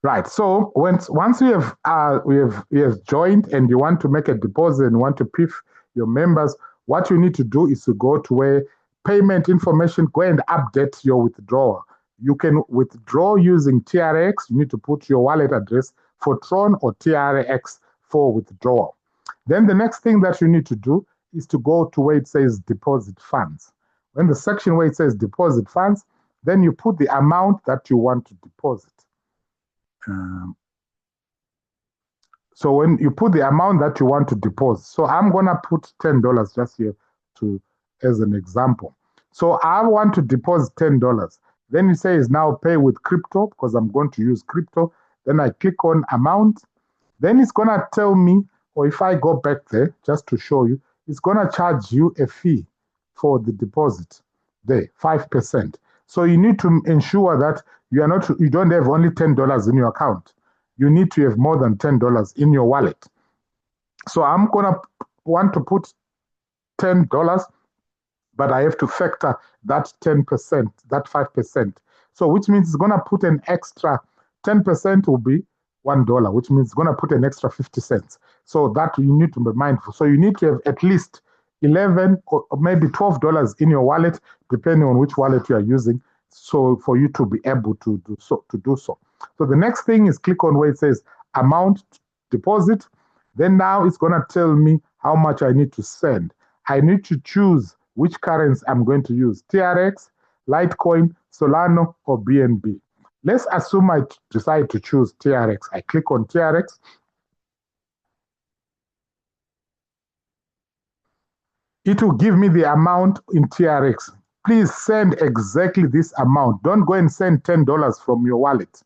Right. So once we have joined and you want to make a deposit and want to PIF your members, what you need to do is to go to where payment information, go and update your withdrawal. You can withdraw using TRX. You need to put your wallet address for Tron or TRX for withdrawal. Then the next thing that you need to do is to go to where it says deposit funds. When the section where it says deposit funds, then you put the amount that you want to deposit. So when you put the amount that you want to deposit, so I'm gonna put $10 just here to as an example. So I want to deposit $10. Then it says now pay with crypto because I'm going to use crypto. Then I click on amount. Then it's gonna tell me, or if I go back there just to show you, it's gonna charge you a fee for the deposit there, 5%. So you need to ensure that you don't have only $10 in your account. You need to have more than $10 in your wallet. So I'm gonna want to put $10, but I have to factor that 10%, that 5%. So which means it's gonna put an extra 10% will be $1, which means it's gonna put an extra 50 cents. So that you need to be mindful. So you need to have at least 11 or maybe $12 in your wallet, depending on which wallet you are using, so for you to be able to do so. So the next thing is click on where it says amount deposit. Then now it's gonna tell me how much I need to send. I need to choose which currency I'm going to use: TRX, Litecoin, Solana, or BNB. Let's assume I decide to choose TRX. I click on TRX. It will give me the amount in TRX. Please send exactly this amount. Don't go and send $10 from your wallet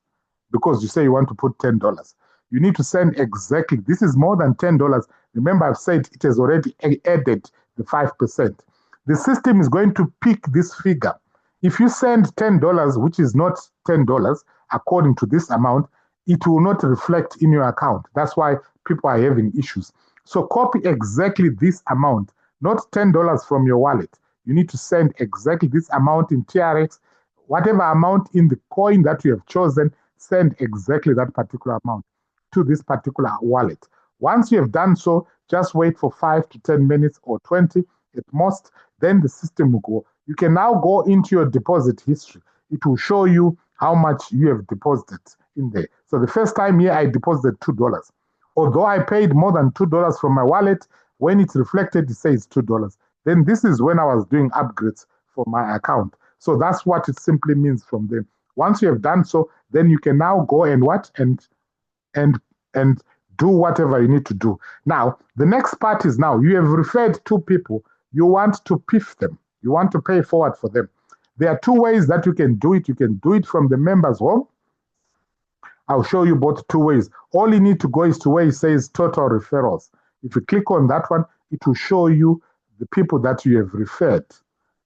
because you say you want to put $10. You need to send exactly. This is more than $10. Remember, I've said it has already added the 5%. The system is going to pick this figure. If you send $10, which is not $10, according to this amount, it will not reflect in your account. That's why people are having issues. So copy exactly this amount, not $10 from your wallet. You need to send exactly this amount in TRX, whatever amount in the coin that you have chosen, send exactly that particular amount to this particular wallet. Once you have done so, just wait for 5 to 10 minutes or 20 at most, then the system will go. You can now go into your deposit history. It will show you how much you have deposited in there. So the first time here, I deposited $2. Although I paid more than $2 from my wallet, when it's reflected, it says $2. Then this is when I was doing upgrades for my account. So that's what it simply means from there. Once you have done so, then you can now go and and do whatever you need to do. Now, the next part is now you have referred two people. You want to PIF them. You want to pay forward for them. There are two ways that you can do it. You can do it from the members home. I'll show you both two ways. All you need to go is to where it says total referrals. If you click on that one, it will show you the people that you have referred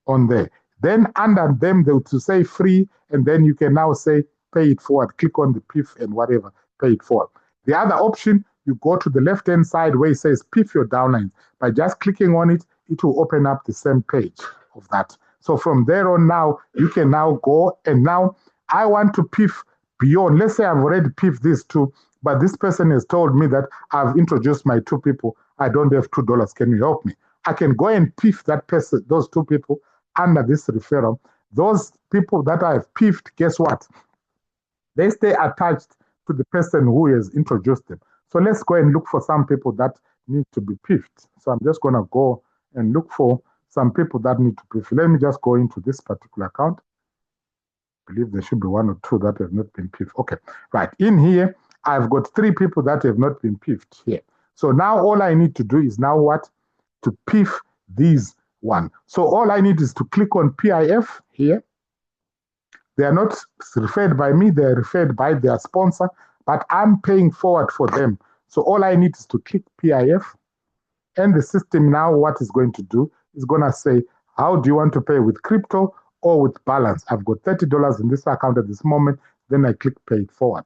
on there. Then under them, they will say free, and then you can now say pay it forward. Click on the PIF and whatever, pay it forward. The other option, you go to the left-hand side where it says PIF your downlines. By just clicking on it, it will open up the same page of that. So from there on now, you can now go and now I want to PIF beyond. Let's say I've already PIF these two, but this person has told me that I've introduced my two people. I don't have $2. Can you help me? I can go and PIF that person, those two people under this referral. Those people that I've PIFed, guess what? They stay attached to the person who has introduced them. So let's go and look for some people that need to be PIFed. So I'm just going to go and look for some people that need to PIF. Let me just go into this particular account. I believe there should be one or two that have not been PIFed. Okay, right. In here, I've got 3 people that have not been PIFed here. So now all I need to do is now what? To PIF these one. So all I need is to click on PIF here. They are not referred by me, they're referred by their sponsor, but I'm paying forward for them. So all I need is to click PIF, and the system now what is going to do is going to say, how do you want to pay, with crypto or with balance? I've got $30 in this account at this moment, then I click pay it forward.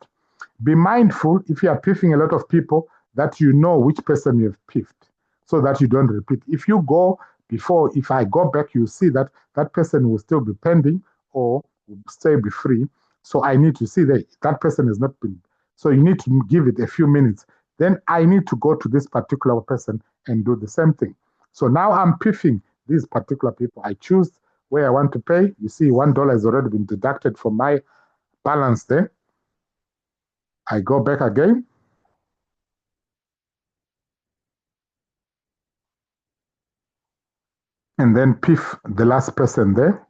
Be mindful if you are PIFing a lot of people that you know which person you have PIFed so that you don't repeat. If you go before, if I go back, you see that that person will still be pending or will stay be free. So I need to see that person has not been. So you need to give it a few minutes. Then I need to go to this particular person and do the same thing. So now I'm piffing these particular people. I choose where I want to pay. You see, $1 has already been deducted from my balance there. I go back again. And then piff the last person there.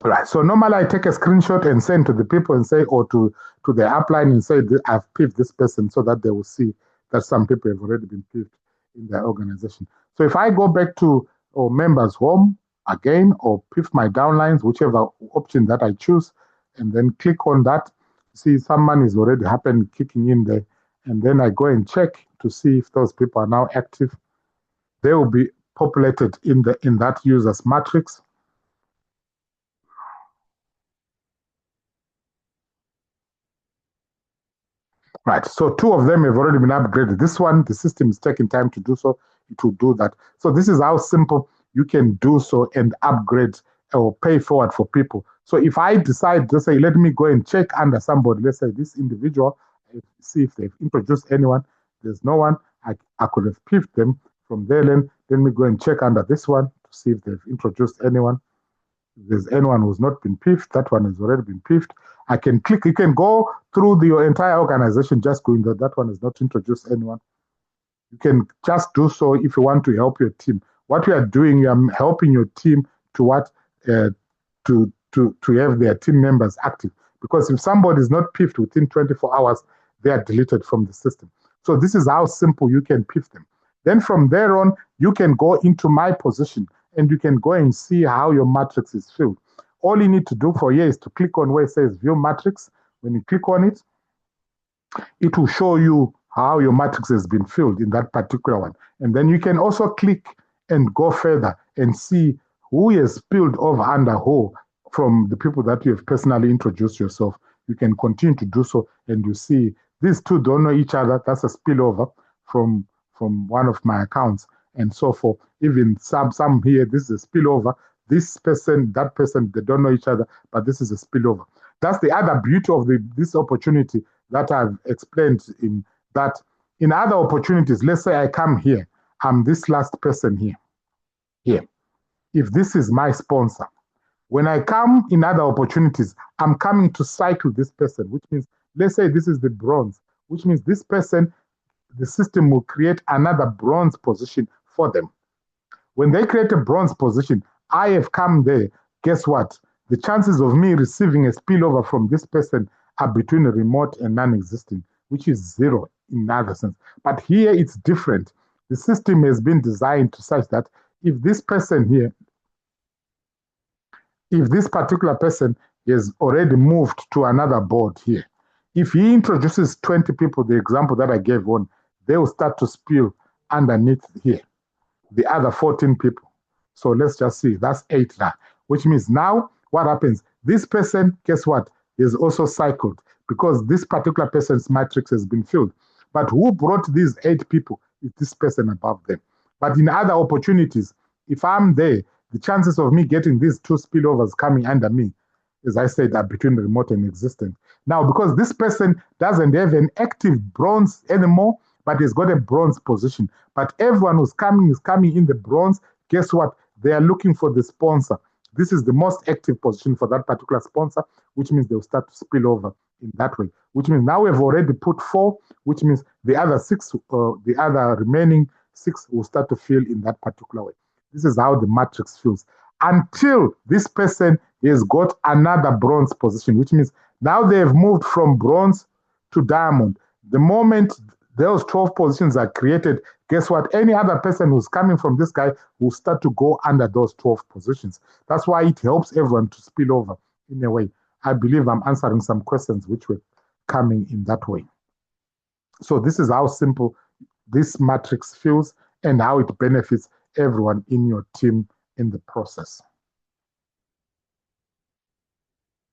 Right. So normally I take a screenshot and send to the people and say, or to the upline and say, I've piffed this person so that they will see that some people have already been piffed in their organization. So if I go back to members home again, or piff my downlines, whichever option that I choose, and then click on that, see someone is already happened kicking in there. And then I go and check to see if those people are now active. They will be populated in that user's matrix. Right. So two of them have already been upgraded. This one, the system is taking time to do so. It will do that. So this is how simple you can do so and upgrade or pay forward for people. So if I decide to say, let me go and check under somebody, let's say this individual, see if they've introduced anyone. There's no one. I could have picked them from there. Then let me go and check under this one to see if they've introduced anyone. If there's anyone who's not been piffed, that one has already been piffed. I can click, you can go through your entire organization just going that one has not introduced anyone. You can just do so if you want to help your team. What you are doing, you are helping your team to what to have their team members active. Because if somebody is not piffed within 24 hours, they are deleted from the system. So this is how simple you can piff them. Then from there on, you can go into my position and you can go and see how your matrix is filled. All you need to do for here is to click on where it says view matrix. When you click on it, it will show you how your matrix has been filled in that particular one. And then you can also click and go further and see who has spilled over under who from the people that you have personally introduced yourself. You can continue to do so, and you see these two don't know each other. That's a spillover from one of my accounts, and so forth. Even some here, this is a spillover. This person, that person, they don't know each other, but this is a spillover. That's the other beauty of this opportunity that I've explained in that. In other opportunities, let's say I come here, I'm this last person here. If this is my sponsor, when I come in other opportunities, I'm coming to cycle this person, which means, let's say this is the bronze, which means this person, the system will create another bronze position for them. When they create a bronze position, I have come there. Guess what? The chances of me receiving a spillover from this person are between remote and non-existing, which is zero in other sense. But here it's different. The system has been designed to such that if this person here, if this particular person has already moved to another board here, if he introduces 20 people, the example that I gave on, they will start to spill underneath here, the other 14 people. So let's just see, that's 8 now, which means now what happens? This person, guess what, is also cycled because this particular person's matrix has been filled. But who brought these 8 people is this person above them. But in other opportunities, if I'm there, the chances of me getting these 2 spillovers coming under me, as I said, are between remote and existent. Now, because this person doesn't have an active bronze anymore, but he's got a bronze position. But everyone who's coming is coming in the bronze. Guess what? They are looking for the sponsor. This is the most active position for that particular sponsor, which means they'll start to spill over in that way. Which means now we've already put 4, which means the other 6, the other remaining 6 will start to fill in that particular way. This is how the matrix fills. Until this person has got another bronze position, which means now they've moved from bronze to diamond. The moment those 12 positions are created, guess what? Any other person who's coming from this guy will start to go under those 12 positions. That's why it helps everyone to spill over in a way. I believe I'm answering some questions which were coming in that way. So this is how simple this matrix feels and how it benefits everyone in your team in the process.